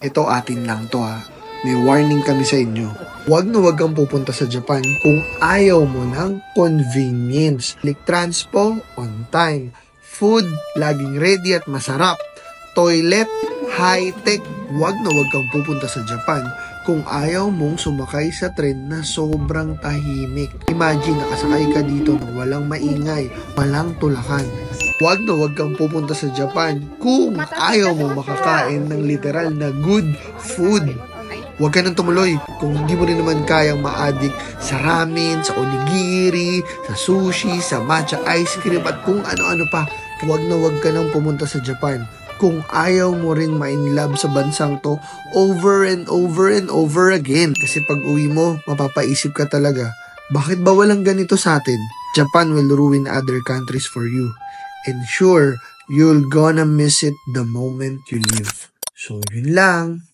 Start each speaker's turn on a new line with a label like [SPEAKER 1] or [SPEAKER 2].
[SPEAKER 1] Ito atin lang to ha. May warning kami sa inyo. Huwag na huwag kang pupunta sa Japan kung ayaw mo ng convenience. Like transpo, on time. Food, laging ready at masarap. Toilet, high-tech. Huwag na huwag kang pupunta sa Japan kung ayaw mong sumakay sa tren na sobrang tahimik. Imagine, nakasakay ka dito na walang maingay, walang tulakan. Huwag na huwag kang pupunta sa Japan kung ayaw mong makakain ng literal na good food. Huwag ka nang tumuloy kung hindi mo rin naman kayang ma-addict sa ramen, sa onigiri, sa sushi, sa matcha ice cream at kung ano-ano pa. Huwag na huwag ka nang pumunta sa Japan kung ayaw mo ring ma-inlove sa bansang to over and over and over again. Kasi pag uwi mo, mapapaisip ka talaga, bakit ba walang ganito sa atin? Japan will ruin other countries for you. And sure, you'll gonna miss it the moment you leave. So, yun lang.